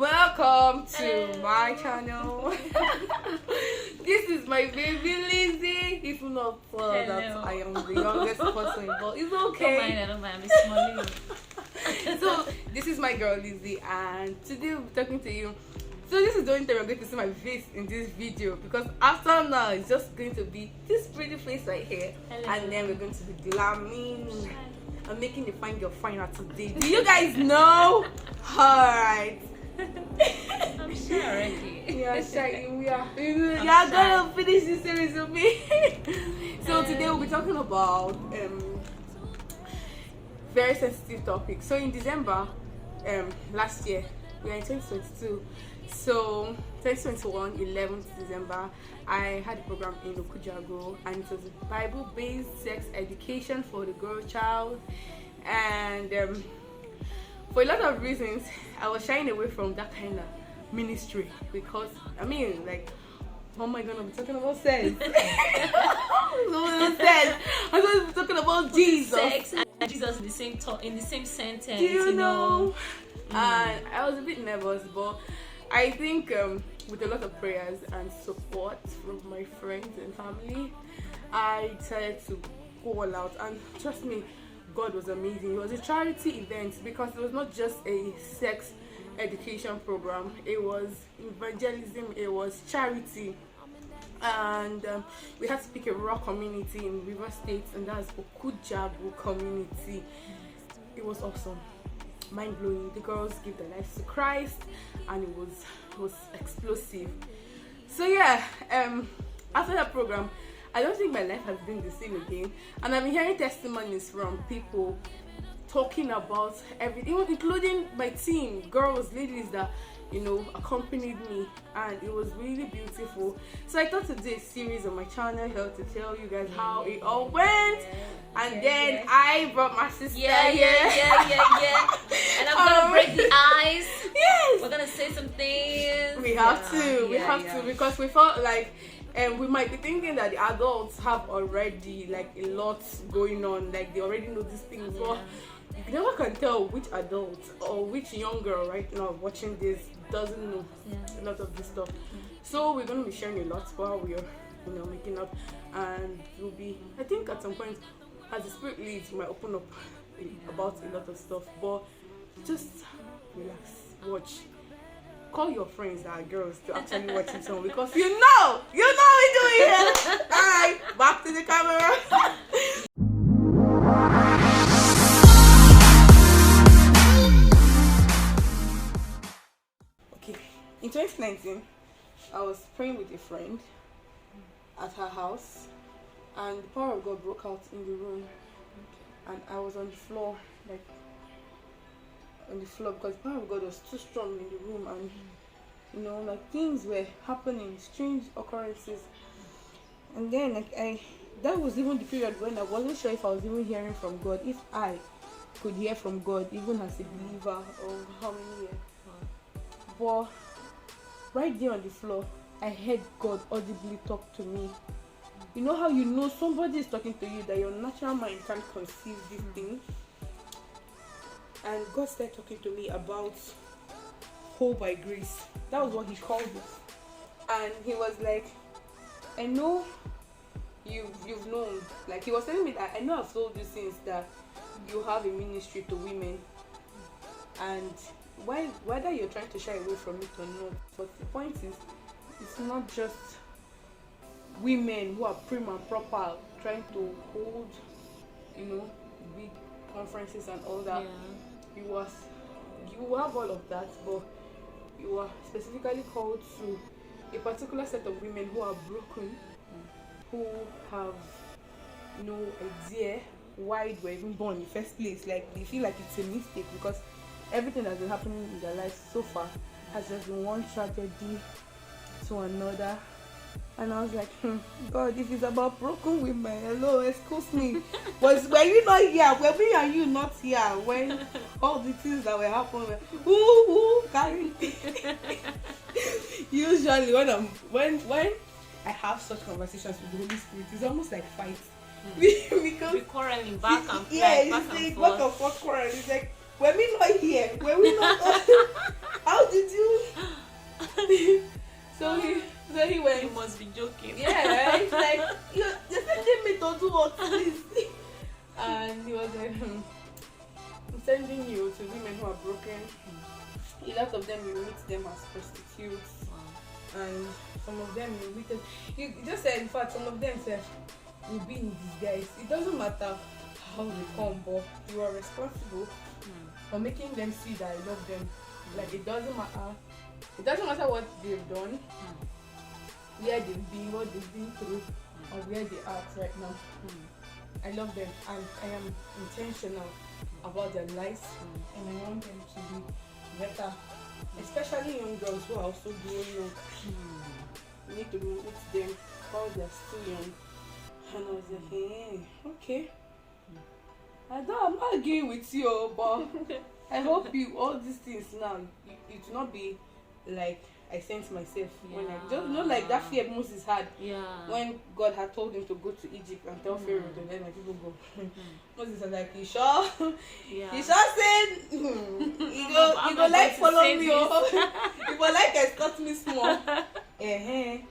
Welcome to my channel. This is my baby Lizzie. If not for that, I am the youngest person involved. It's okay. I don't mind. I'm smiling. So this is my girl Lizzie, and today we'll be talking to you. So this is the only time I'm going to see my face in this video, because after now it's just going to be this pretty face right here. Hello. And then we're going to be glamming. I'm making the fine girl finer today. Do you guys know? Alright. I'm sure already. Yeah, shy. We are. You're gonna finish this series with me. So today we'll be talking about very sensitive topic. So in December last year, we are in 2022. So 2021, 11th December, I had a program in Okujago, and it was a Bible-based sex education for the girl child. And for a lot of reasons, I was shying away from that kind of ministry, because I mean, like, oh my god, I'm talking about sex. I'm supposed to be talking about Jesus. Sex and Jesus in the same sentence. Do you know? And I was a bit nervous, but I think with a lot of prayers and support from my friends and family, I decided to go all out. And trust me, God was amazing. It was a charity event, because it was not just a sex education program. It was evangelism. It was charity. And we had to pick a raw community in River State, and that's Okujago community. It was awesome, mind-blowing. The girls gave their lives to Christ, and it was explosive. So yeah, after that program, I don't think my life has been the same again. And I've been hearing testimonies from people talking about everything, including my team, girls, ladies that, you know, accompanied me, and it was really beautiful. So I thought to do a series on my channel here to tell you guys how it all went. And then I brought my sister here. And I'm gonna break the ice. Yes, we're gonna say some things. We have to, because we felt like we might be thinking that the adults have already like a lot going on, like they already know these things. But you never can tell which adult or which young girl right now watching this doesn't know a lot of this stuff. So we're going to be sharing a lot while we're, you know, making up, and we'll be, I think at some point as the spirit leads, we might open up about a lot of stuff. But just relax, watch, call your friends that are girls to actually watch it on, because you know we're doing it. Alright, back to the camera. In 2019, I was praying with a friend at her house, and the power of God broke out in the room, and I was on the floor, because the power of God was too strong in the room, and you know, like, things were happening, strange occurrences. And then that was even the period when I wasn't sure if I was even hearing from God, if I could hear from God even as a believer, or how many years. But right there on the floor, I heard God audibly talk to me. You know how you know somebody is talking to you, that your natural mind can't conceive this thing? And God started talking to me about whole by grace. That was what he called it. And he was like, I know you've known, like, he was telling me that I know I've told you since that you have a ministry to women, and whether you're trying to shy away from it or not, but the point is, it's not just women who are prim and proper trying to hold, you know, big conferences and all that. You have all of that, but you are specifically called to a particular set of women who are broken, who have no idea why they were even born in the first place. Like, they feel like it's a mistake, because everything that's been happening in their lives so far has just been one tragedy to another. And I was like, God, if it's about broken women, hello, excuse me. Were you not here? Were we and you not here when all the things that were happening? Who carried? Usually when I have such conversations with the Holy Spirit, it's almost like fight. Because we're quarreling back and forth. Back and forth quarreling. It's like, were we not here? Were we not? How did you joking. Yeah, it's like you're sending me to do what this. And he was like, I'm sending you to women who are broken. A lot of them you meet them as prostitutes, and some of them you meet them. You just said, in fact, some of them said will be in disguise. It doesn't matter how they come, but you are responsible for making them see that I love them. Like it doesn't matter. It doesn't matter what they've done, where they've been, what they've been through, or where they are right now. I love them, and I am intentional about their lives, and I want them to be better, especially young girls who are also growing up. You need to meet them while they're still young. And I was like, hey, okay. I'm not arguing with you, but I hope you all these things now. It will not be like I sent myself when I just not like that fear Moses had when God had told him to go to Egypt and tell Pharaoh to let my people go. Moses was like, you sure? You sure said you go like follow me you go like escort me small. And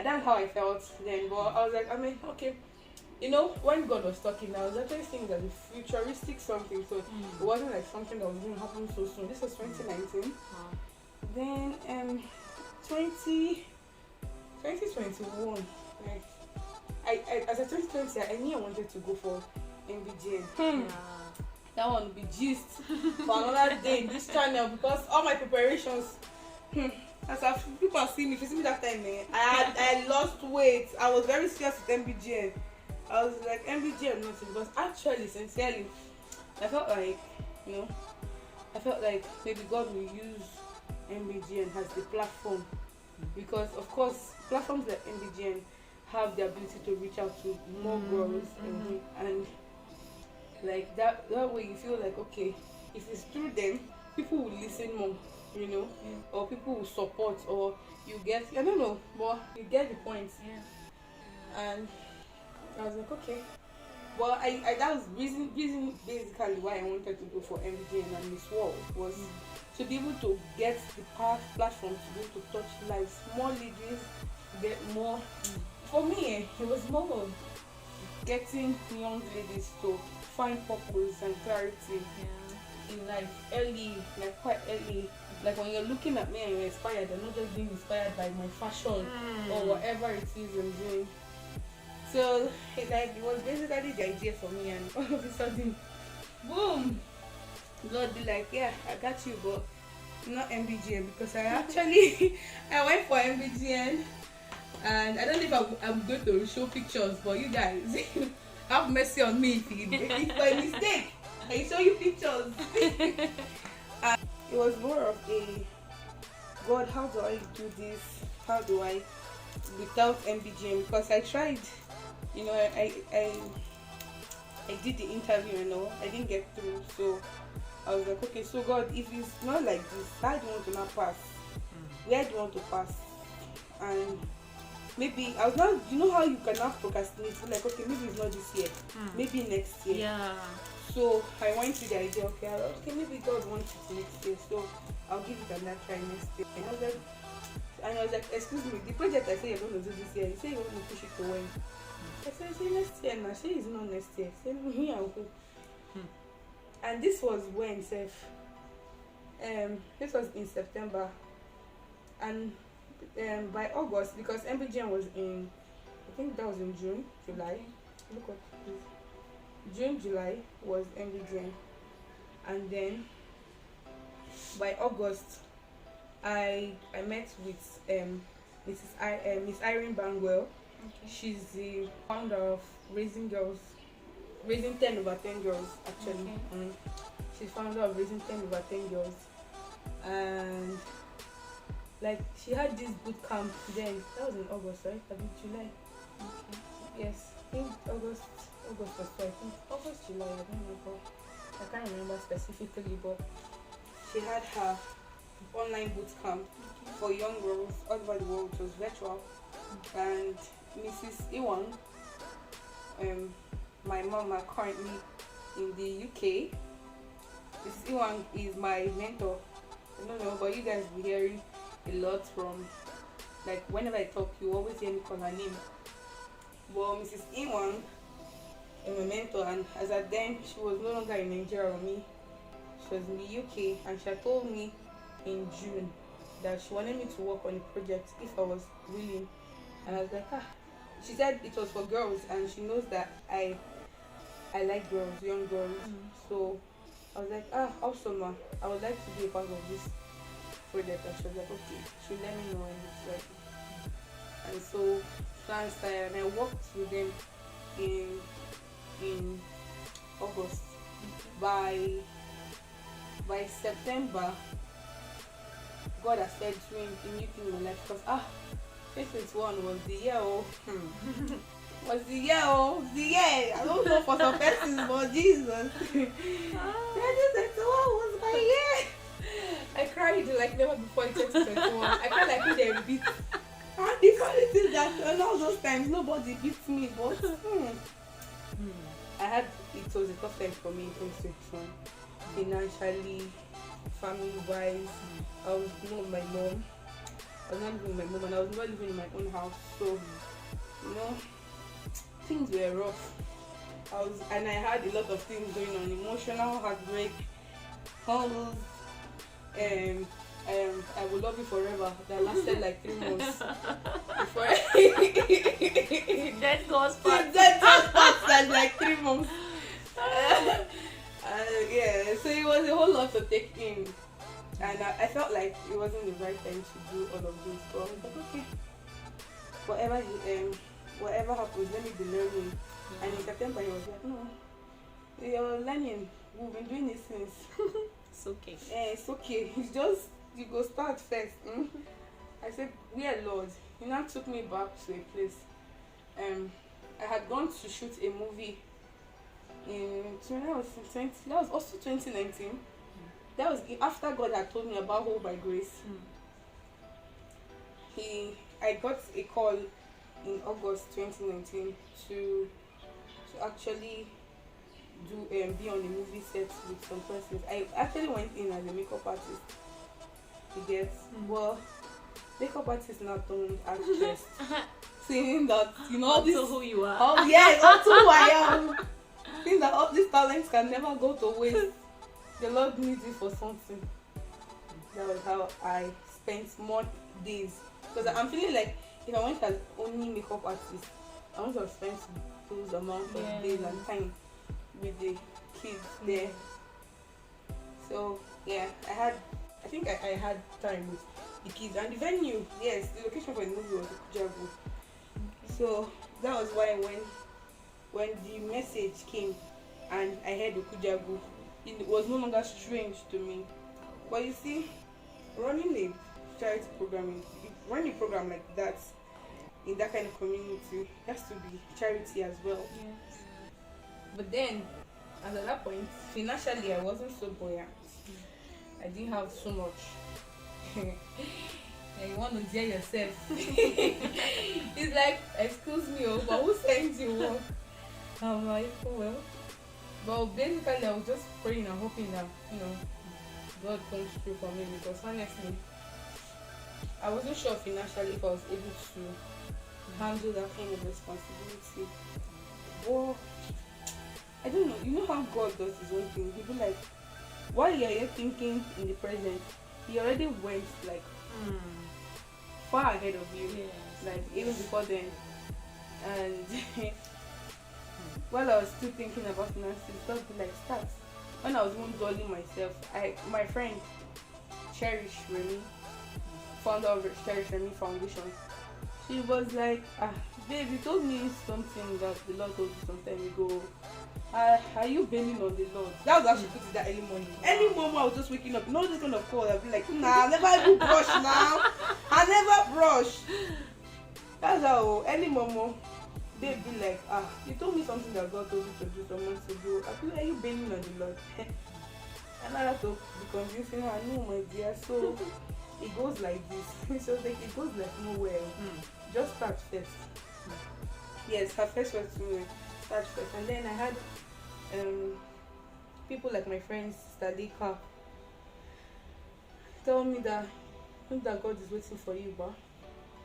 that's how I felt then. But I was like, I mean, okay. You know, when God was talking, I was actually thinking that the futuristic something, so it wasn't like something that was going to happen so soon. This was 2019. Then 2021, like I as a 2020, I knew I wanted to go for MBGN. That one would be gist for another day in this channel, because all my preparations. As people see me, if you see me that time, I lost weight. I was very serious with MBGN. I was like, MBGN nothing, because actually, sincerely, I felt like, I felt like maybe God will use MBGN as the platform, because of course platforms like MBGN have the ability to reach out to more girls, and like that way you feel like, okay, if it's through them, people will listen more, or people will support, or you get, I don't know, but you get the point. And I was like, okay. Well, I that was reason basically why I wanted to go for MBGN and Miss World, was to be able to get the platform to be able to touch lives, more ladies, get more. For me, it was more of getting young ladies to find purpose and clarity in life early, like quite early. Like when you're looking at me and you're inspired, you're not just being inspired by my fashion or whatever it is I'm doing. So it was basically the idea for me, and all of a sudden, boom, God be like, yeah, I got you, but not MBGN, because I actually I went for MBGN, and I don't know if I'm going to show pictures, but you guys have mercy on me if by mistake I show you pictures. It was more of a, God, how do I do this? How do I without MBGN? Because I tried. I did the interview and all. I didn't get through, so I was like, okay, so God, if it's not like this, how do you want to not pass? Where do you want to pass? And maybe I was not. You know how you cannot procrastinate? So like, okay, maybe it's not this year, maybe next year. So I went to the idea, okay, maybe God wants it next year, so I'll give it another try next year. And I was like, excuse me, the project I say you're going to do this year, you say you're going to push it to when? I said, next year, and I say it's not next year. Say me and who? And this was when, this was in September, and by August, because MBGN was in, I think that was in June, July. Look what it is. June, July was MBGN, and then by August, I met with Miss Irene Bangwell. She's the founder of Raising 10 over 10 girls, actually. She's founder of Raising 10 over 10 girls, and like she had this boot camp then. That was in August, right? I think July. Yes, I think August was so. I think August, July. I don't know. I can't remember specifically, but she had her online boot camp for young girls all over the world. It was virtual, and Mrs. Iwan, my mom, are currently in the UK. Mrs. Iwan is my mentor. I don't know, but you guys will be hearing a lot from Like whenever I talk, you always hear me call her name. But Mrs. Iwan, my mentor, and as at then she was no longer in Nigeria with me. She was in the UK, and she had told me in June that she wanted me to work on a project if I was willing. And I was like, ah. She said it was for girls, and she knows that I like girls, young girls. So I was like, ah, awesome, ma. I would like to be a part of this project. And she was like, okay, she'll let me know when it's ready. And so plans started, and I worked with them in August. By September, God has started doing a new thing in my life, because 2021 was the year. Was the year. I don't know for some persons, but Jesus. 2021 was my year. I cried like never before in 2021. I cried like who they beat. And the funny thing is that in all those times nobody beats me, but it was a tough time for me in 2021. Financially, family wise. I was not with my mom. I was not living with my mom, and I was not living in my own house. So, things were rough. I had a lot of things going on: emotional heartbreak, humbles, I will love you forever. That lasted like 3 months. Before That goes part. that just passed like 3 months. Yeah, so it was a whole lot to take in, and I felt like it wasn't the right time to do all of this. So I was like, okay, whatever happens, let me be learning. And in September, he was like, no, you're learning. We've been doing this since. It's okay. Yeah, it's okay. It's just you go start first. I said, yeah, Lord. He now took me back to a place. I had gone to shoot a movie that was also 2019. That was after God had told me about Hope by Grace. I got a call in August 2019 to actually be on a movie set with some persons. I actually went in as a makeup artist. You get well, makeup artist not turned actress. Saying that all this Also who you are. Oh yes, also who I am. Saying that all these talents can never go to waste. The Lord needs it for something. That was how I spent more days. Because I'm feeling like if I went as only makeup artist, I want to have spent those amount of days and time with the kids there. So yeah, I think I had time with the kids and the venue. Yes, the location for the movie was Kujabu. So that was why when the message came and I heard Okujagu, it was no longer strange to me. But you see, running a charity program like that in that kind of community has to be charity as well. Yes. But then, at that point, financially, I wasn't so buoyant. I didn't have so much. And you want to hear yourself. It's like, excuse me, but who sends you work? I'm like, oh well. But basically, I was just praying and hoping that, God comes through for me, because honestly, I wasn't sure financially if I was able to handle that kind of responsibility. But I don't know. You know how God does his own thing? He'll be like, while you're here thinking in the present, he already went like far ahead of you. Yes. Like even before then. And while I was still thinking about finances, God would be like, start. When I was even dulling myself, my friend Cherish Remy, founder of Cherish Remy Foundation, she was like, babe, you told me something that the Lord told you some time ago. Are you bailing on the Lord? That was how she put it that early morning. Any moment I was just waking up, this kind of call, I'd be like, nah, I never even brush now. I never brush. That's how any moment they'd be like, you told me something that God told you to do some months ago. I feel like, are you bailing on the Lord? And I had to be convincing her, no, my dear. So it goes like this. So like it goes like nowhere. Just start first. Yes, her first was to start first. And then I had people like my friends, Stadika, tell me that God is waiting for you, but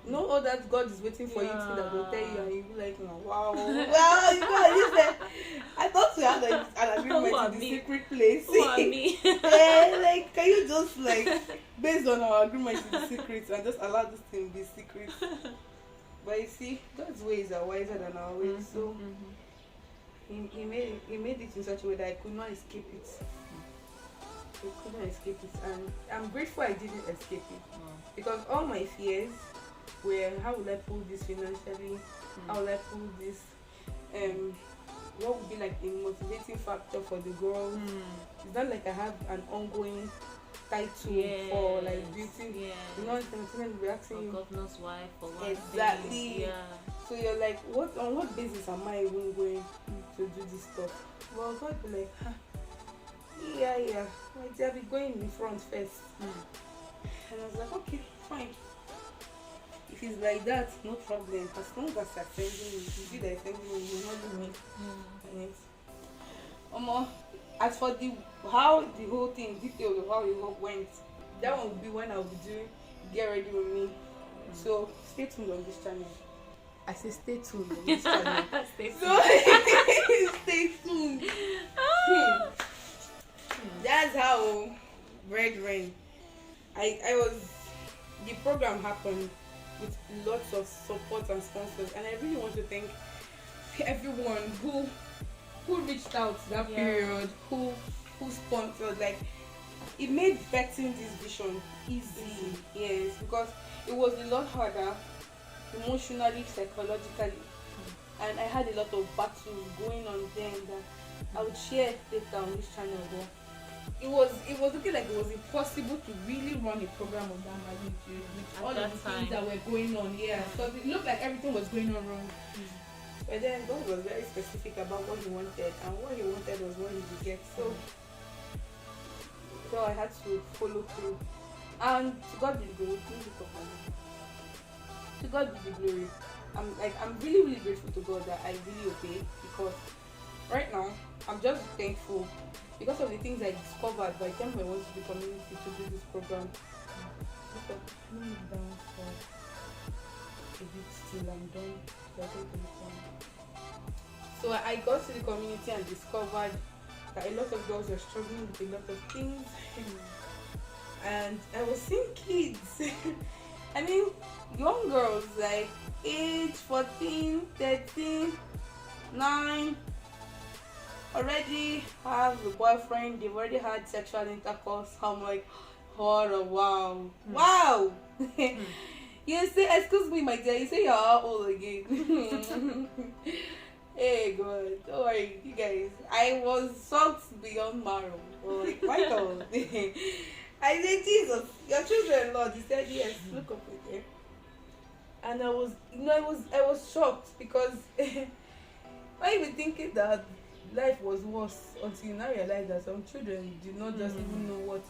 No, all that God is waiting for you to that will tell you, Yeah. and you be like, oh, wow, well, you know, you said, I thought we had an agreement Who are in the me? secret place. Who are me? Yeah, like, can you just like, based on our agreement in the secret, and just allow this thing be secret? But you see, God's ways are wiser than our ways, so he made it in such a way that I could not escape it. I couldn't escape it, and I'm grateful I didn't escape it. Because all my fears were, how will I pull this financially? How will I pull this? What would be like the motivating factor for the girls? It's not like I have an ongoing title for like beauty. You know, I'm be asking For you governor's wife, for one exactly. thing. Yeah. So you're like, what? On what basis am I even going to do this stuff? Well, God be like, yeah. Like, I'll be going in front first. And I was like, okay, fine. If it's like that, no problem. As long as you're sending me, if you that are sending me, you're not doing it. As for how the whole thing, details of how it went, that one will be when I'll be doing Get Ready With Me. So stay tuned on this channel. I say stay tuned on this channel. Stay So stay tuned. That's how Red Rain. I was, the program happened with lots of support and sponsors, and I really want to thank everyone who reached out that period, who sponsored. Like, it made vetting this vision easy. Yes, because it was a lot harder emotionally, psychologically, and I had a lot of battles going on then that I would share later on this channel. But it was looking like it was impossible to really run a program of that magnitude with all of the things that were going on. Yeah, because it looked like everything was going on wrong. But then God was very specific about what He wanted, and what He wanted was what He would get. So I had to follow through. And to God be the glory. To God be the glory. I'm really, really grateful to God that I really obeyed, because right now I'm just thankful because of the things I discovered by the time I went to the community to do this program. Let me down for a bit till I'm done. So I got to the community and discovered that a lot of girls were struggling with a lot of things. And I was seeing kids. I mean, young girls like age 14, 13, 9, already have a boyfriend, they've already had sexual intercourse. I'm like, oh wow. Wow! You say, excuse me, my dear, you say you're how old again? Hey God, don't worry, you guys. I was shocked beyond marrow. Like, my God. I said, Jesus, your children, Lord. He said, yes, look up with them. And I was shocked, because why you thinking that life was worse until you now realize that some children do not just even know what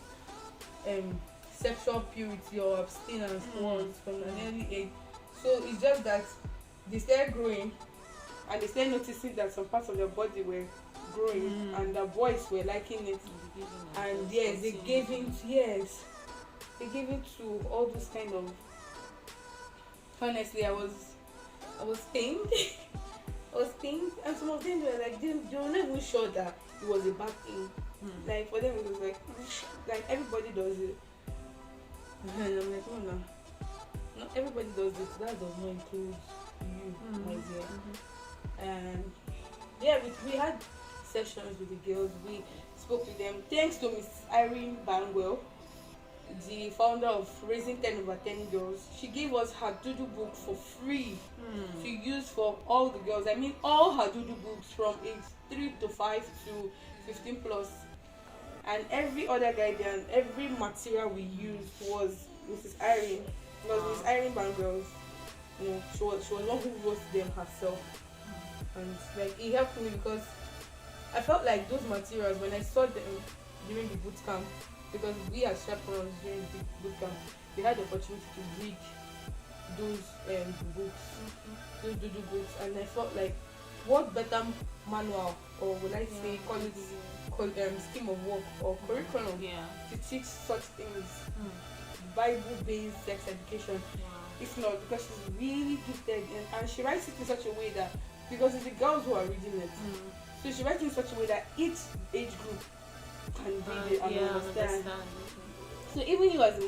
sexual purity or abstinence was from an early age. So it's just that they started growing, and they started noticing that some parts of their body were growing, and the boys were liking it. And yes, they gave in to all this kind of. Honestly, I was pained. I was pained, and some of them were like, they were not even sure that it was a bad thing. Like, for them it was like everybody does it. And I'm like, oh no, not everybody does it. That does not include you, my dear. And yeah, we had sessions with the girls. We spoke to them. Thanks to Miss Irene Bangwell, the founder of Raising 10 Over 10 Girls. She gave us her doodle book for free to use for all the girls. I mean, all her doodle books from age 3 to 5 to 15 plus. And every other guidance, every material we used was Mrs. Irene. It was Miss Irene Bangwell. You know, she was one who wrote them herself. And like, it helped me, because I felt like those materials, when I saw them during the boot camp, because we as chaperones during the boot camp, we had the opportunity to read those books, those doodle books, and I felt like, what better manual, or would I say call it scheme of work or curriculum to teach such things, Bible-based sex education. if not because she's really gifted and she writes it in such a way that because it's the girls who are reading it. So she writes it in such a way that each age group can read it and understand. So even you as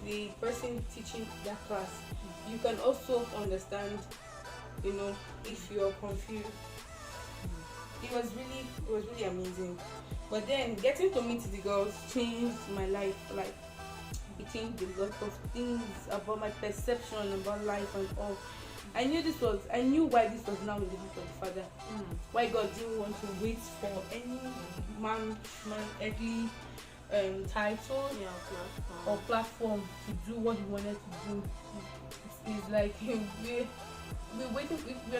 the person teaching that class, you can also understand, you know, if you're confused. It was really amazing. But then getting to meet the girls changed my life. Like it changed a lot of things about my perception about life and all. I knew why this was now in the heart of the Father. Why God didn't want to wait for any man earthly title or platform to do what he wanted to do. It's like we're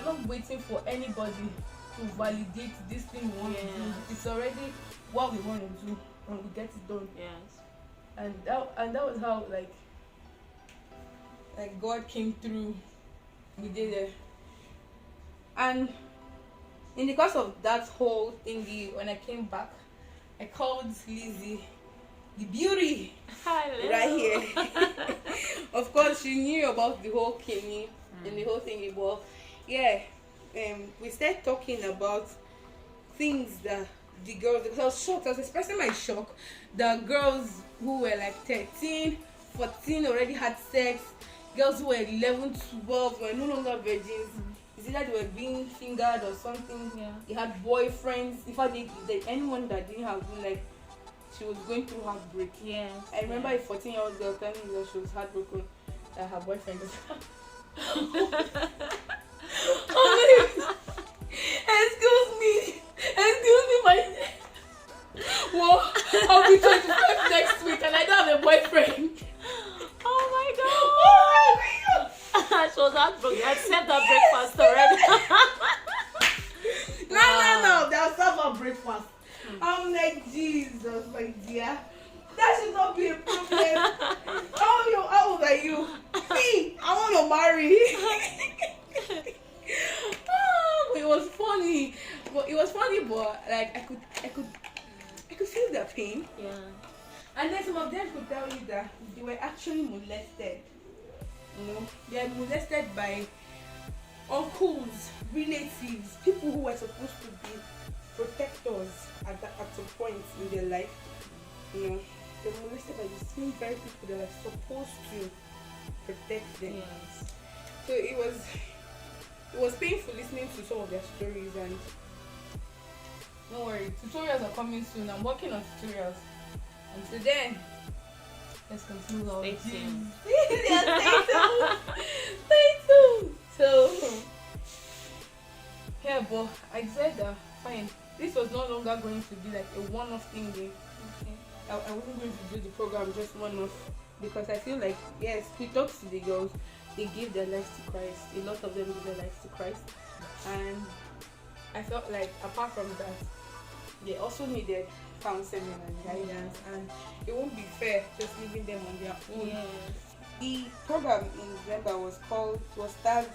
not waiting for anybody to validate this thing we want to do. It's already what we want to do and we get it done. Yes. And that was how like God came through. We did it. And in the course of that whole thingy, when I came back, I called Lizzie the beauty. Hello. Right here. Of course, she knew about the whole Kimmy and the whole thingy, but yeah, we started talking about things that the girls, because I was shocked, I was expressing my shock that girls who were like 13, 14 already had sex. Girls who were 11, 12 were no longer virgins. It's either they were being fingered or something. Yeah. They had boyfriends. In fact, anyone that didn't have, like, she was going through heartbreak. Yes. I remember a 14-year-old girl telling me that she was heartbroken that her boyfriend was. Excuse me, my. Well, I'll be 25 next week and I don't have a boyfriend. Oh my god! She was heartbroken. I served her breakfast already. No. They'll serve her breakfast. I'm like, Jesus, my dear. That should not be a problem. How old are you? Me, I want to marry. It was funny. But like I could feel their pain. Yeah. And then some of them could tell you that they were actually molested. You know, they are molested by uncles, relatives, people who were supposed to be protectors at some point in their life. You know, they were molested by the same very people that were supposed to protect them. Yes. So it was painful listening to some of their stories, and don't worry, tutorials are coming soon. I'm working on tutorials. Until then, let's continue our Stay tuned. Stay tuned. So, yeah, but I said fine. This was no longer going to be like a one-off thing. Okay. I wasn't going to do the program just one-off because I feel like, yes, we talked to the girls. They gave their lives to Christ. A lot of them gave their lives to Christ. And I felt like, apart from that, they also needed counseling and guidance, and it won't be fair just leaving them on their own. Yes. The program in November was tagged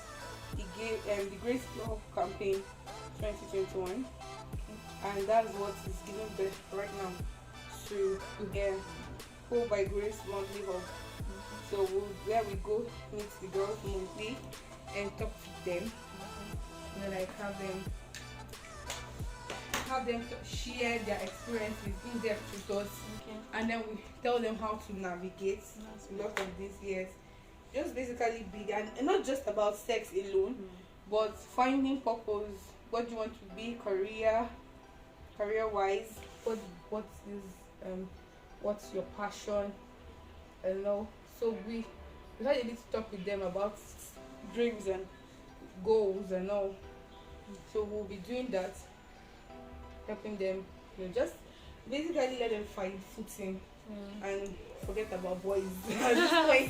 the Grace Law Campaign 2021, and that's what is giving birth right now to their Whole by Grace monthly hub. So where we go meet the girls monthly and talk to them, and like have them share their experiences in depth with us, and then we tell them how to navigate a lot of these years. Just basically be, and not just about sex alone, but finding purpose. What do you want to be, career-wise? What's your passion? You know. So we had a little talk with them about dreams and goals and all. So we'll be doing that. Helping them, you know, just basically let them find footing and forget about boys.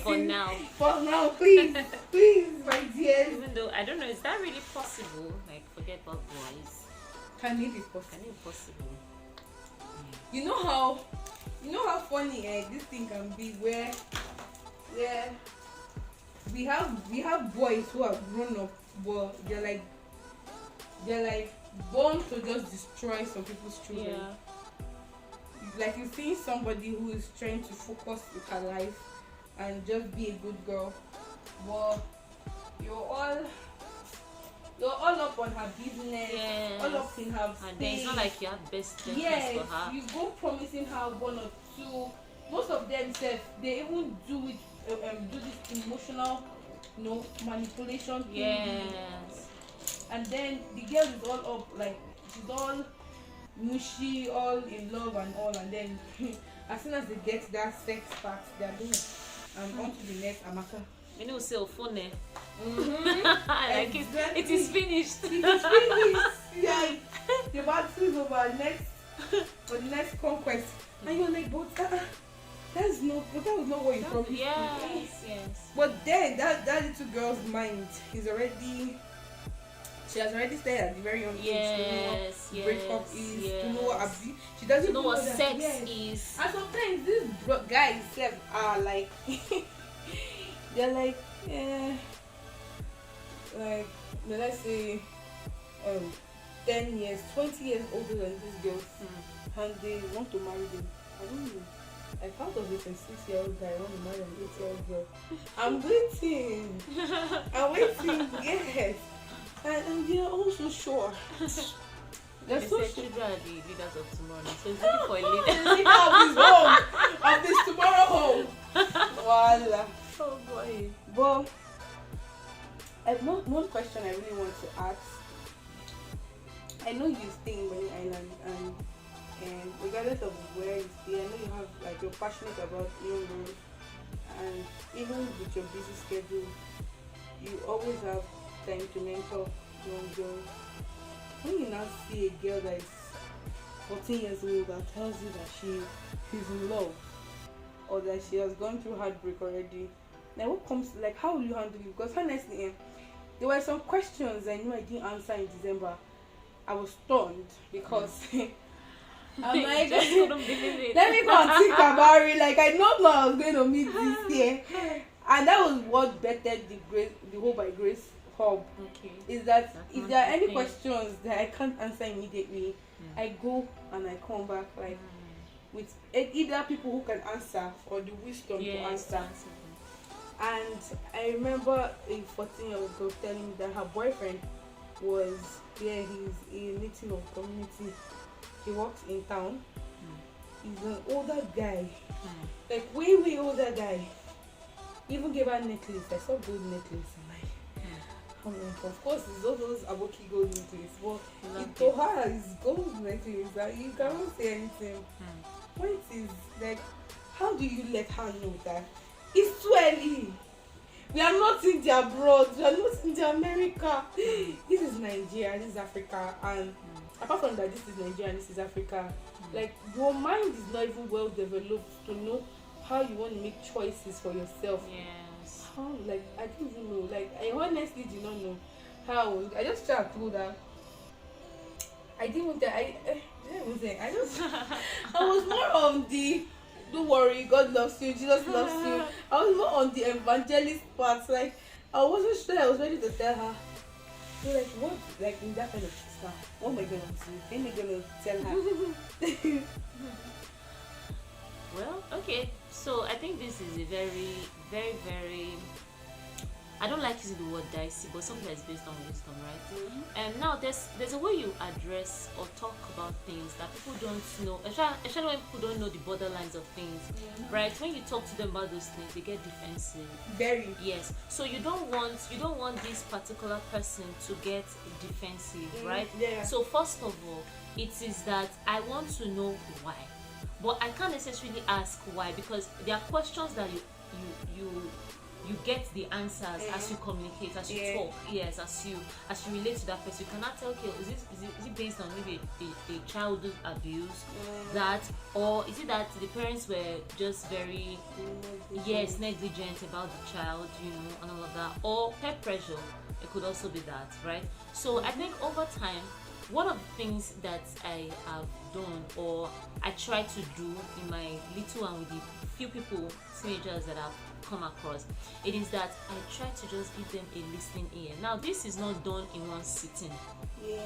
For now, please, my dear. even though I don't know, is that really possible? Like, forget about boys. Can it be possible? Can it be possible? You know how funny this thing can be, where we have boys who are grown up, but they're like born to just destroy some people's children. Yeah. Like you see somebody who is trying to focus with her life and just be a good girl, but you're all you're all up on her business, Yes. all up in her And then it's not space. like you have best interest Yes, for her. you go promising her one or two. Most of them self, they even do it, do this emotional, manipulation thing. Yes. And then the girl is all up, like she's all mushy, all in love and all, and then as soon as they get that sex part, they're doing, and on to the next Amaka. You know, say phone. Like Exactly. It is finished. It is finished. Yeah, the battle is over. Next, for the next conquest, and you're like, but that was not what you promised me. Yes. But then that little girl's mind is already. She has already started at the very young age to know what breakup is, to know what abuse. She doesn't to know what that, sex yes. is. And sometimes these guys are like, they're like, like let's say, 10 years, 20 years older than these girls, and they want to marry them. I don't know. Like, how does a 26-year-old guy want to marry an 8-year-old girl? I'm waiting. Yes. And they are also sure. They're They so say sure. children are the leaders of tomorrow. So it's looking for a leader. The leader of his home, of this tomorrow home. Voila. Oh boy. But one question I really want to ask. I know you stay in Bali Island, and regardless of where you stay, I know you have, like, you're passionate about young girls, and even with your busy schedule, you always have time to mentor young girls. When you now see a girl that is 14 years old that tells you that she's in love, or that she has gone through heartbreak already, now what comes, like, how will you handle it? Because honestly, there were some questions I knew I didn't answer in December. I was stunned because I'm like, just couldn't believe it. let me go and think about it. Like, I know I was going to meet this year, and that was what bettered the Hope by Grace hub. Okay. Is that if there are any thing. questions that I can't answer immediately, I go and I come back, like, with either people who can answer or the wisdom to answer. And I remember a 14-year-old girl telling me that her boyfriend was, he's a native of community. He works in town. He's an older guy, like way older guy. He even gave her a necklace. I saw gold necklace. I'm like, of course, it's all those Aboki gold necklace. But to her, it's gold necklace. Like, you cannot say anything. Point is, like, how do you let her know that it's too early? We are not in the abroad. We are not in the America. This is Nigeria. This is Africa. And apart from that, this is Nigeria and this is Africa. Like, your mind is not even well developed to know how you want to make choices for yourself. Yes. How? Like, I didn't even know. Like, I honestly did not know how. I just tried to that. I didn't even tell. I didn't even say. I was more on the don't worry, God loves you, Jesus loves you. I was more on the evangelist part. Like, I wasn't sure I was ready to tell her. So, like, what? Like, in that kind of stuff. What am I gonna do? Am I gonna tell her? Well, okay. So I think this is a very, very, very. I don't like using the word dicey, but something that's based on wisdom, right? And now there's a way you address or talk about things that people don't know, especially when people don't know the borderlines of things, right? When you talk to them about those things, they get defensive. Very. Yes. So you don't want this particular person to get defensive, right? Yeah. So first of all, it is that I want to know why, but I can't necessarily ask why, because there are questions that you get the answers as you communicate, as you talk, yes, as you relate to that person. You cannot tell, okay, is it based on maybe a childhood abuse, that, or is it that the parents were just very negligent about the child, and all of that, or peer pressure? It could also be that, right? So I think over time, one of the things that I have done, or I try to do in my little and with the few people, teenagers that I've come across, it is that I try to just give them a listening ear. Now, this is not done in one sitting.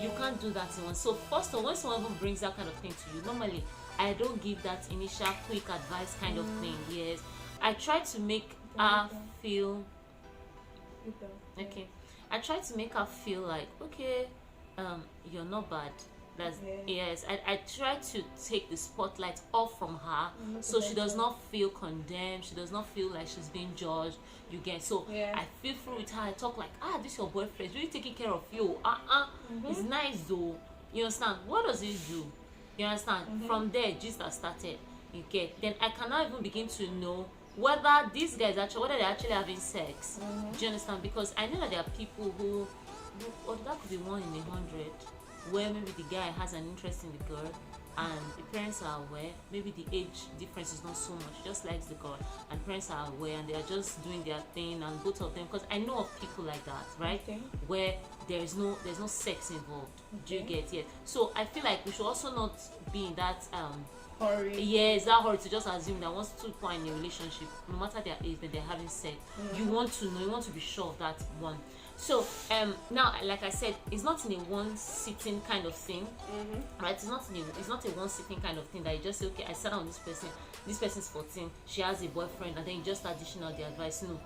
You can't do that in one. So first of all, when someone even brings that kind of thing to you, normally I don't give that initial quick advice kind of thing. Yes, I try to make her feel It does. Okay. I try to make her feel like, okay, you're not bad. That's yes. I try to take the spotlight off from her, so she does not feel condemned. She does not feel like she's being judged. You get so I feel through with her. I talk like, this your boyfriend. He's really taking care of you. It's nice though. You understand? What does he do? You understand? From there, just that started. You get. Then I cannot even begin to know whether these guys actually, whether they're actually having sex. Do you understand? Because I know that there are people who or that could be 1 in 100, where maybe the guy has an interest in the girl and the parents are aware. Maybe the age difference is not so much, just likes the girl, and parents are aware and they are just doing their thing, and both of them, because I know of people like that, right? Where there's no sex involved. Do you get it? So I feel like we should also not be in that hurry. Yes, that hurry to just assume that once two people are in a relationship, no matter their age, that they're having sex. You want to know, you want to be sure of that one. So now, like I said, it's not in a one sitting kind of thing, right? It's not a one sitting kind of thing that you just say, okay, I sat down with this person's 14, she has a boyfriend, and then you just start dishing out the advice. No,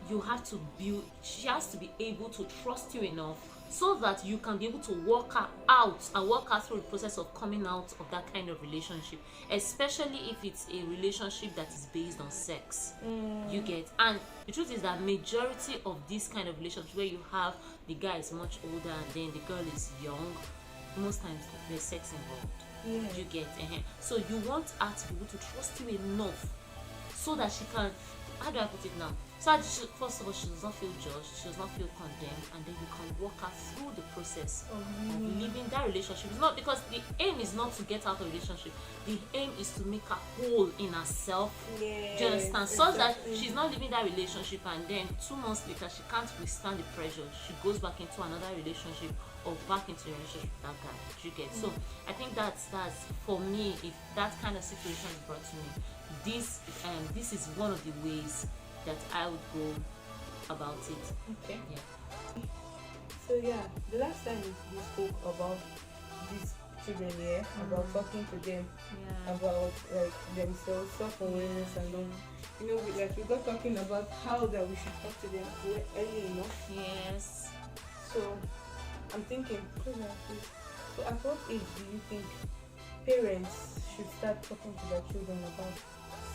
you have to build. She has to be able to trust you enough so that you can be able to walk her out and walk her through the process of coming out of that kind of relationship, especially if it's a relationship that is based on sex. You get. And the truth is that majority of this kind of relationships where you have the guy is much older and then the girl is young, most times there's sex involved. You get. So you want her to be able to trust you enough so that she can, how do I put it now? So first of all, she does not feel judged, she does not feel condemned, and then you can walk her through the process of leaving that relationship. It's not because the aim is not to get out of the relationship. The aim is to make her whole in herself. Do you understand? So that she's not leaving that relationship and then 2 months later she can't withstand the pressure. She goes back into another relationship or back into a relationship with that guy. Do you get? So I think that's for me. If that kind of situation is brought to me, this is one of the ways that I would go about it. Okay. Yeah. So the last time we spoke about these children here, about talking to them about like themselves, self-awareness, and all. You know, we got talking about how that we should talk to them early enough. Yes. So I'm thinking, so at what age do you think parents should start talking to their children about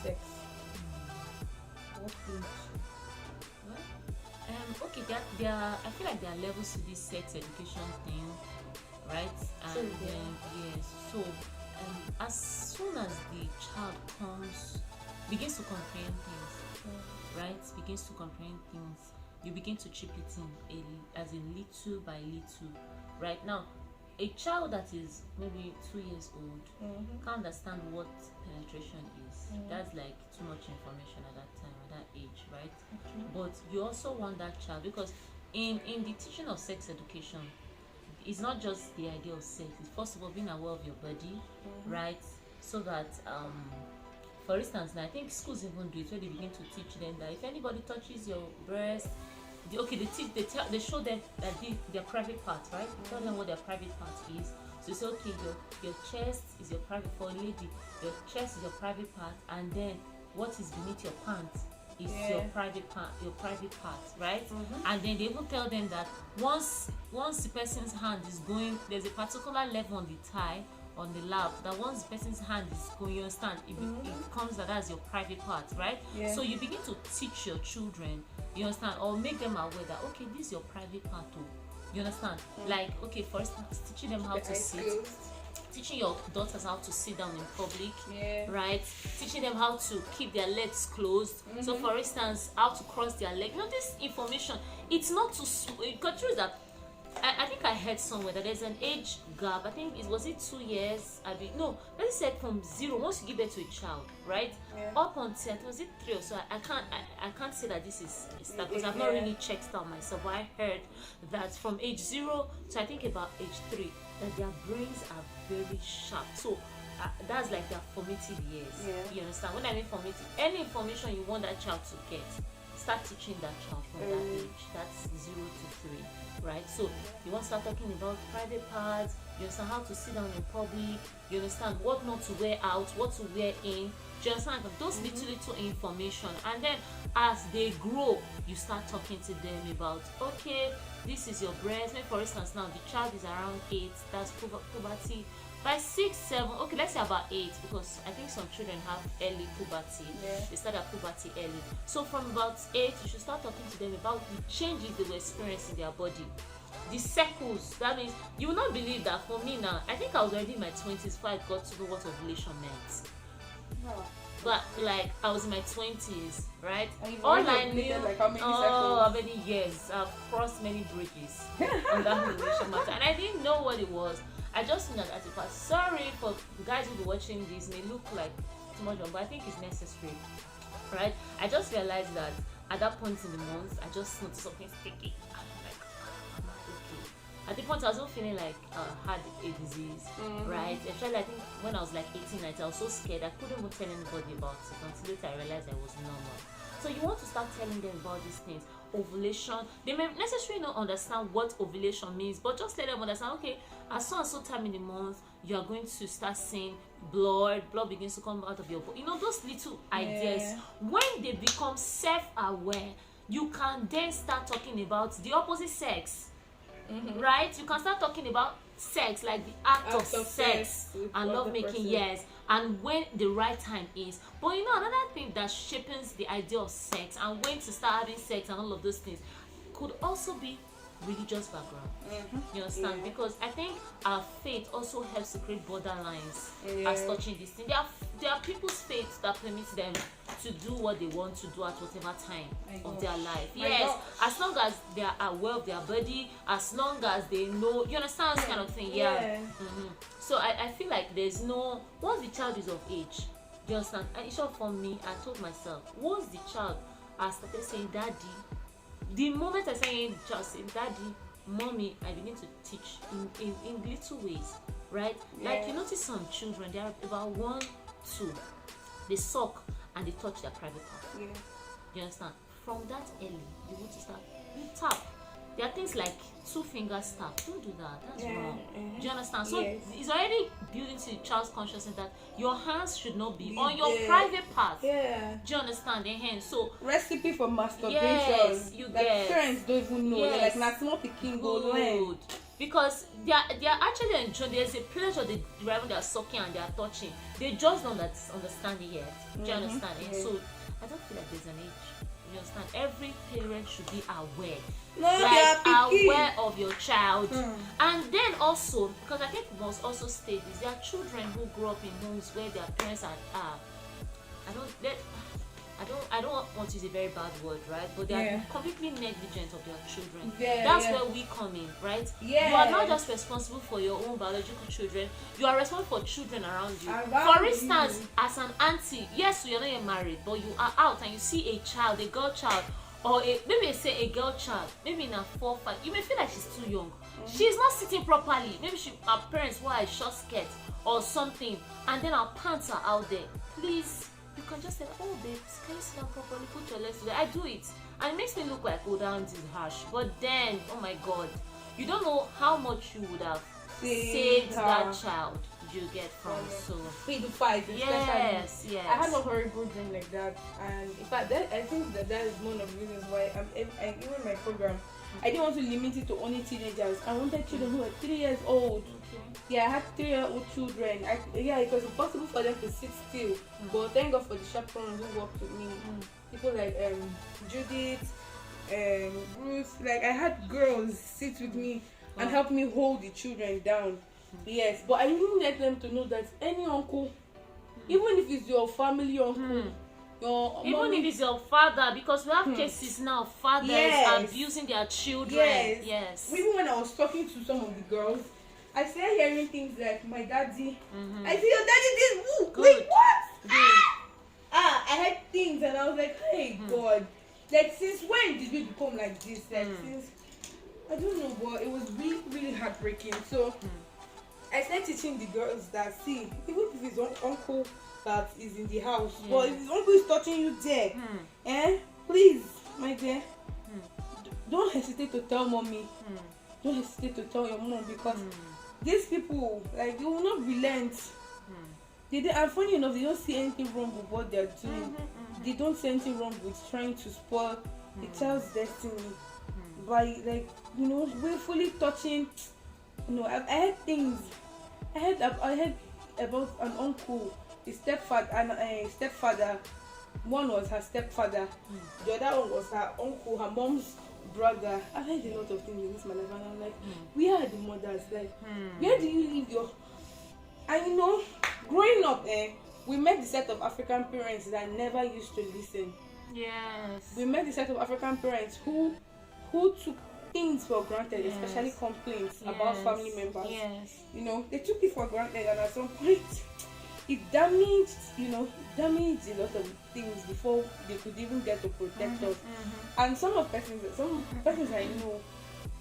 sex? What age? Okay, there are, I feel like there are levels to this sex education thing, right? And yes, so as soon as the child begins to comprehend things, right? Begins to comprehend things, you begin to chip it in as in little by little. Right now, a child that is maybe 2 years old can't understand what penetration is. That's like too much information at that time, at that age, right? But you also want that child, because in the teaching of sex education, it's not just the idea of sex. It's first of all being aware of your body, right? So that for instance, now I think schools even do it, where they begin to teach them that if anybody touches your breast, they show them that their private part, right? Tell them what their private part is. So you say, okay, your chest is your private, for a lady, your chest is your private part, and then what is beneath your pants is your private part, right? And then they will tell them that once the person's hand is going, there's a particular level on the thigh, on the lap, that once the person's hand is going, you understand, it becomes that's your private part, right? So you begin to teach your children, you understand, or make them aware that, okay, this is your private part too. You understand? Like, okay, for instance, teaching them how to sit, teaching your daughters how to sit down in public, right? Teaching them how to keep their legs closed. So for instance, how to cross their leg. You know, this information, it's not too because true that I think I heard somewhere that there's an age gap. I think was it 2 years? Let's say from 0, once you give birth to a child, right? Up until was it 3 or so? I can't say that this is stuff because I've not really checked out myself. But I heard that from age 0 to I think about age 3, that their brains are very sharp. So that's like their formative years. You understand? When I mean formative, any information you want that child to get, start teaching that child from that age. That's 0 to 3. Right, so you want to start talking about private parts, you understand how to sit down in public, you understand what not to wear out, what to wear in, Do you understand? Those little information, and then as they grow, you start talking to them about, okay, this is your breast. Maybe for instance, now the child is around 8, that's puberty. By 6, 7, okay, let's say about 8, because I think some children have early puberty. They start at puberty early. So from about 8, you should start talking to them about the changes they will experience in their body. The circles, that means you will not believe that for me now, I think I was already in my 20s before I got to know what ovulation meant. Wow. But like I was in my 20s, right? All I knew, like how many years I've crossed many bridges on that ovulation matter, and I didn't know what it was. I just knew that as a part. Sorry for the guys who be watching this, may look like too much, but I think it's necessary, right? I just realized that at that point in the month, I just noticed something sticky. I'm like, I'm not okay. At the point, I was not feeling like I had a disease, right? Especially, I think when I was like 18, 19, I was so scared I couldn't even tell anybody about it until later I realized I was normal. So you want to start telling them about these things. Ovulation, they may necessarily not understand what ovulation means, but just let them understand, okay, at so and so time in the month, you are going to start seeing blood begins to come out of your body. You know, those little ideas. When they become self-aware, you can then start talking about the opposite sex, right? You can start talking about sex, like the act of sex and love making, yes, and when the right time is. But you know, another thing that shapes the idea of sex and when to start having sex and all of those things could also be religious background. You understand? Because I think our faith also helps to create borderlines as touching this thing. There are people's faith that permits them to do what they want to do at whatever time of their life. Yes, as long as they are aware of their body, as long as they know, you understand, this kind of thing. So I feel like there's no, once the child is of age, you understand? And it's not for me, I told myself, once the child has started saying daddy, the moment I say the child saying daddy, mommy, I begin to teach in little ways, right? Like you notice some children, they are about 1, 2, they suck and they touch their private part. You understand? From that early, you want to start, you tap. There are things like 2-finger tap. Don't do that. That's wrong. Do you understand? So it's already built into the child's consciousness that your hands should not be on your private part. Do you understand? So recipe for masturbation. Yes, you like get. Parents don't even know. They're like, "Not small picking good." Because they are actually enjoying. There's a pleasure they derive when they are sucking and they are touching. They just don't understand it yet. Do you understand? So I don't feel like there's an age. You understand? Every parent should be aware. Aware of your child. And then also, because I think we must also state this, there are children who grow up in homes where their parents are I don't want to use a very bad word, right? But they are completely negligent of their children. That's where we come in, right? You are not just responsible for your own biological children, you are responsible for children around you. For instance, as an auntie, yes, you're not yet married, but you are out and you see a child, a girl child, or maybe say a girl child, maybe in a 4, 5, you may feel like she's too young. She's not sitting properly. Maybe her parents wear a short skirt or something, and then her pants are out there. Please, you can just say, oh babes, can you sit down properly, put your legs together. I do it, and it makes me look like, oh, that auntie is harsh. But then, oh my god, you don't know how much you would have saved that child you get from. So 3 to 5, yes. I had a horrible dream like that, and in fact I think that is one of the reasons why even my program, I didn't want to limit it to only teenagers. I wanted children who were 3 years old. I had 3-year-old children. It was impossible for them to sit still, but thank God for the chaperones who worked with me. People like Judith, Ruth. Like, I had girls sit with me and help me hold the children down. Yes, but I didn't let them to know that any uncle, even if it's your family uncle, even if it's your father, because we have cases now of fathers abusing their children. Yes. Even when I was talking to some of the girls, I started hearing things like, my daddy. I said, your daddy did who? Wait, what? I heard things and I was like, hey God, like, since when did we become like this? Like, since, I don't know, but it was really, really heartbreaking. So I started teaching the girls that, see, even if it's uncle that is in the house, but if his uncle is touching you there, please, my dear, don't hesitate to tell mommy. Don't hesitate to tell your mom, because these people, like, they will not relent. And funny enough, they don't see anything wrong with what they're doing. They don't see anything wrong with trying to spoil the child's destiny by, like, willfully touching. I heard things. I heard about an uncle, his stepfather, and a stepfather. One was her stepfather, the other one was her uncle, her mom's brother. I've heard a lot of things in this my life, and I'm like, where are the mothers? Like, where do you leave your? And growing up, we met the set of African parents that never used to listen. Yes. We met the set of African parents who took things for granted, especially complaints about family members. Yes. They took it for granted, and at some point, it damaged a lot of things before they could even get to protect us. And some persons I know,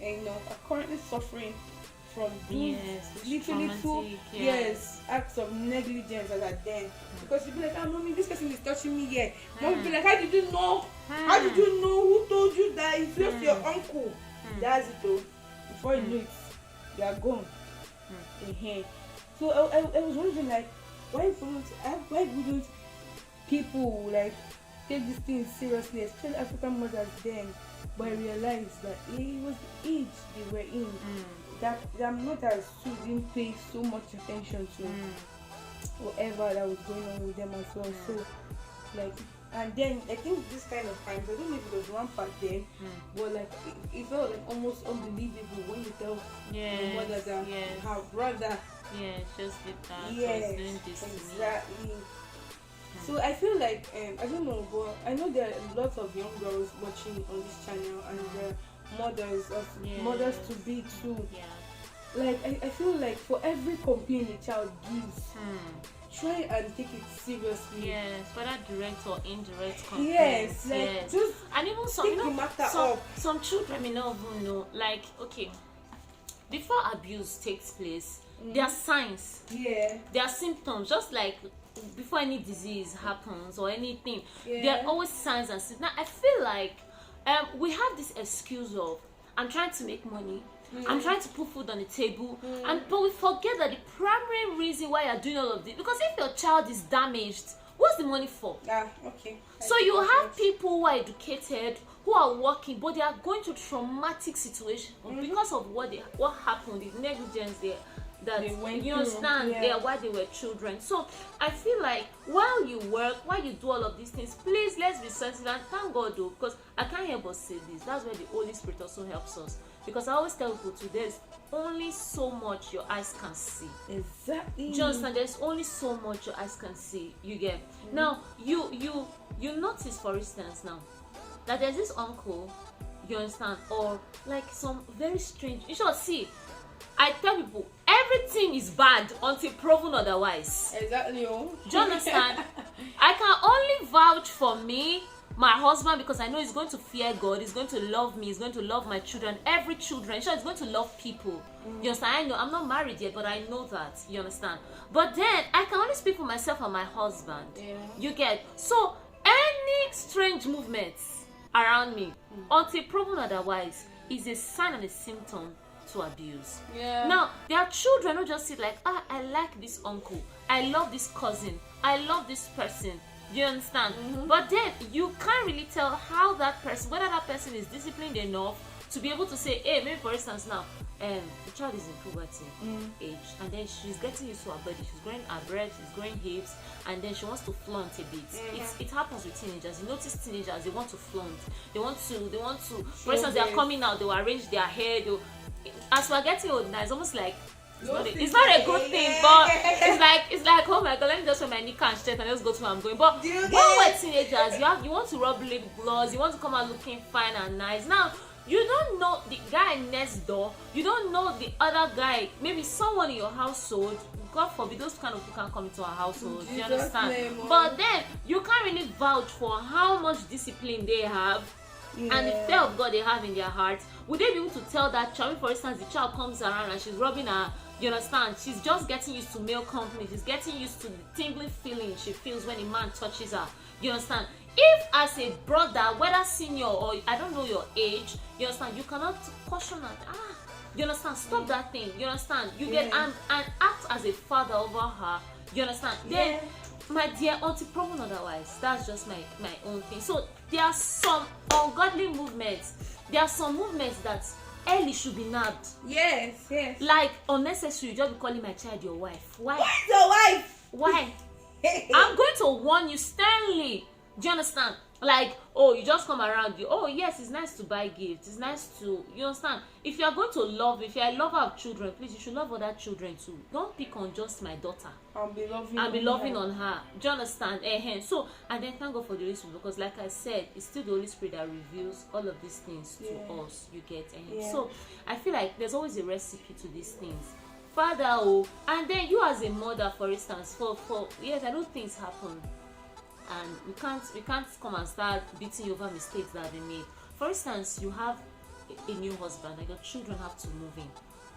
are currently suffering from literally two acts of negligence as at then. Because you'll be like, mommy, this person is touching me here. Mom will be like, how did you know? How did you know? Who told you that? It's just your uncle. That's it though. Before you know it, you are gone. So I was wondering, like, why wouldn't people like take this thing seriously, especially African mothers then? But I realized that it was the age they were in that their mothers too didn't pay so much attention to whatever that was going on with them as well. So, like, and then I think this kind of times, I don't know if it was rampant then, but like it felt like almost unbelievable when you tell your mother that her brother just did that. Yes, doing this exactly. So I feel like I don't know, but I know there are lots of young girls watching on this channel, and mothers to be too. Like I feel like for every complaint a child gives, try and take it seriously. Yes, whether direct or indirect complaints. Just and even some children may not even know. Like, okay, before abuse takes place, there are signs. There are symptoms. Just like before any disease happens or anything, there are always signs and symptoms. Now I feel like we have this excuse of, I'm trying to make money, I'm trying to put food on the table, but we forget that the primary reason why you're doing all of this, because if your child is damaged, what's the money for? So you have people who are educated, who are working, but they are going through traumatic situations because of what happened, the negligence that you understand while they were children. So I feel like while you work, while you do all of these things, please, let's be sensitive, and thank God though, because I can't help but say this, that's where the Holy Spirit also helps us, because I always tell people there's only so much your eyes can see. Exactly. Do you understand? There's only so much your eyes can see. You get now you notice, for instance, now that there's this uncle, you understand, or like some very strange, you should see, I tell people everything is bad until proven otherwise. Exactly. Do you understand? I can only vouch for me, my husband, because I know he's going to fear God, he's going to love me, he's going to love my children, every children, sure, he's going to love people. You understand? I know I'm not married yet, but I know that. You understand? But then I can only speak for myself and my husband. You get? So any strange movements around me, until proven otherwise, is a sign and a symptom to abuse. Now there are children who just sit like, I like this uncle, I love this cousin, I love this person. You understand? But then you can't really tell how that person, whether that person is disciplined enough to be able to say, hey, maybe for instance now, the child is in puberty age, and then she's getting used to her body, she's growing her breasts, she's growing hips, and then she wants to flaunt a bit. It happens with teenagers. You notice teenagers, they want to flaunt, they want to for instance, they are coming out, they will arrange their hair, as we're getting old now, it's almost like it's not a good thing, but it's like, oh my God, let me just wear my knicker and shirt and just go to where I'm going. But when we're teenagers, you want to rub lip gloss, you want to come out looking fine and nice. Now you don't know the guy next door, you don't know the other guy, maybe someone in your household. God forbid those kind of people can come into our household. You understand? But then you can't really vouch for how much discipline they have. And the fear of God they have in their hearts. Would they be able to tell that child, for instance, the child comes around and she's rubbing her, you understand, she's just getting used to male company, she's getting used to the tingling feeling she feels when a man touches her, you understand? If as a brother, whether senior or I don't know your age, you understand, you cannot caution her, you understand, stop that thing, you understand, you get and act as a father over her, You understand? Yeah. Then, my dear, until proven otherwise, that's just my own thing. So there are some ungodly movements. There are some movements that early should be nabbed. Yes. Like unnecessary, you just be calling my child your wife. Why? Where's your wife? Why? I'm going to warn you sternly. Do you understand? Like, oh, you just come around, oh yes, it's nice to buy gifts, it's nice to, you understand? If you are going to love, if you're a lover of children, please, you should love other children too. Don't pick on just my daughter I'll be loving on her. Do you understand? So, and then thank God for the Holy Spirit, because like I said, it's still the Holy Spirit that reveals all of these things to us. You get? So I feel like there's always a recipe to these things. Father, and then you as a mother, for instance, for yes, I know things happen, and we can't come and start beating you over mistakes that they made. For instance, you have a new husband, like your children have to move in.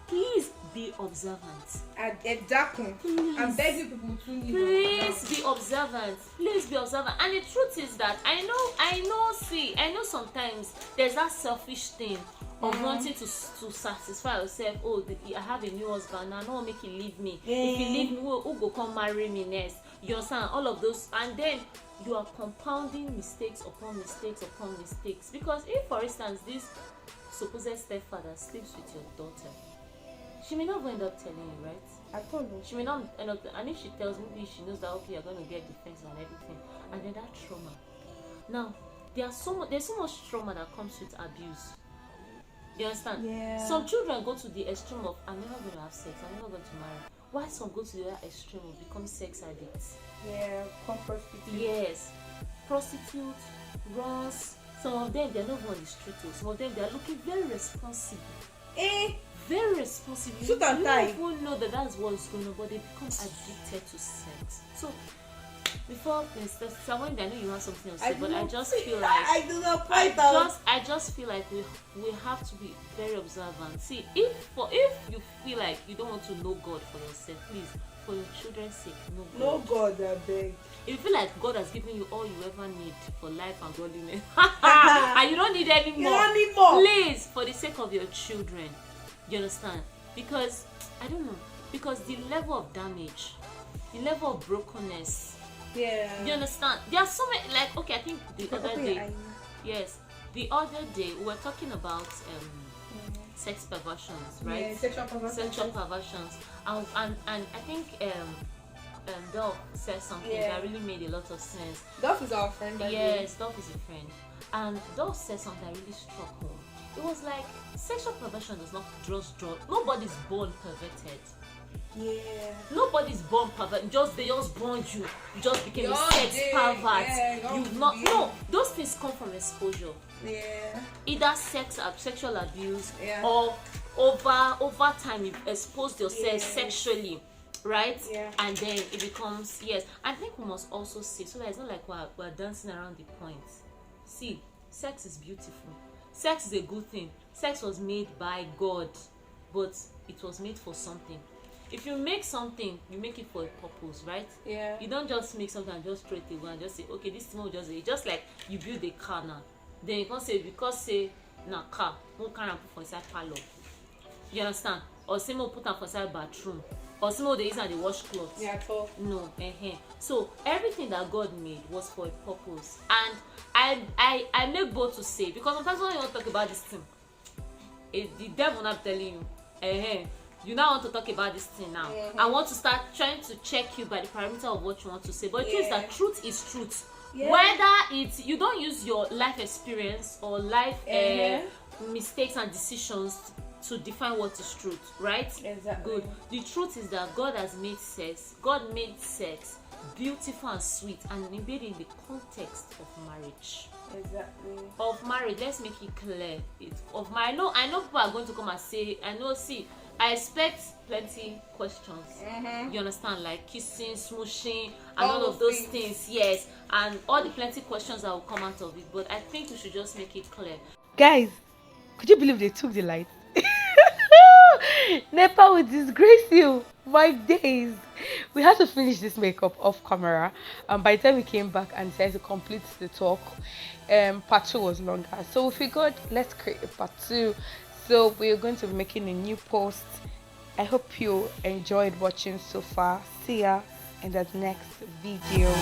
Please be observant. Exactly. I'm begging people to please be observant. Please be observant. And the truth is that I know sometimes there's that selfish thing of wanting to satisfy yourself. Oh, I have a new husband now, I don't want to make him leave me. If he leave me, who go come marry me next? You understand? All of those, and then you are compounding mistakes upon mistakes upon mistakes. Because if, for instance, this supposed stepfather sleeps with your daughter, she may not end up telling you, right? I told you. She may not end up, and if she tells, maybe she knows that okay, you're going to get defense and everything, and then that trauma. Now, there's so much trauma that comes with abuse. You understand? Yeah. Some children go to the extreme of I'm never going to have sex, I'm never going to marry. Why some go to the other extreme of become sex addicts? Yeah, come prostitute. Yes, prostitutes, runs. Some of them they're not on the street. Some of them they're looking very responsible. Very responsible. Suit and tie. You don't know that that's what's going on, but they become addicted to sex. So before someone, I know you have something to say, but I just feel like I do not point out. I just feel like we have to be very observant. See, if you feel like you don't want to know God for yourself, please, for your children's sake, know God. No God, I beg. If you feel like God has given you all you ever need for life and godliness, and you don't need any more, you don't need more. Please, for the sake of your children, you understand? Because I don't know, because the level of damage, the level of brokenness. Yeah. You understand? There are so many, like, okay, I think the other day we were talking about sex perversions, right? Yeah, sexual perversions. And I think Dolph said something that really made a lot of sense. Dolph is our friend. Yes, Dolph is a friend. And Dolph said something that really struck home. It was like sexual perversion does not just draw. Nobody's born perverted. Yeah. Nobody's born pervert. They just born you. You just became a sex pervert. Yeah, You've not. No, those things come from exposure. Yeah. Either sexual abuse, or over time you've exposed yourself sexually, right? Yeah. And then it becomes I think we must also see, so that it's not like we're dancing around the point. See, sex is beautiful. Sex is a good thing. Sex was made by God, but it was made for something. If you make something, you make it for a purpose, right? Yeah. You don't just make something and just throw it away and just say, okay, this thing will just like you build a car now. Then you can't say, because say na car, no car and put for inside parlor. You understand? Or say more put them for inside bathroom. Or say more they use and they wash clothes. Yeah, at all. No, So everything that God made was for a purpose. And I make bold to say, because sometimes when you want to talk about this thing, the devil not telling you, you now want to talk about this thing now. I want to start trying to check you by the parameter of what you want to say. But the truth is that truth is truth. Whether it's you don't use your life experience or life mistakes and decisions to define what is truth, right? Exactly. Good. The truth is that God has made sex. God made sex beautiful and sweet, and made in the context of marriage. Exactly. Of marriage, let's make it clear. I know people are going to come and say, I expect plenty questions. You understand, like kissing, smooshing, and all of those things. Yes, and all the plenty questions that will come out of it. But I think we should just make it clear. Guys, could you believe they took the light? Nepa will disgrace you. My days. We had to finish this makeup off camera. By the time we came back and decided to complete the talk, part 2 was longer. So we figured, let's create a part 2. So we're going to be making a new post. I hope you enjoyed watching so far. See ya. in the next video.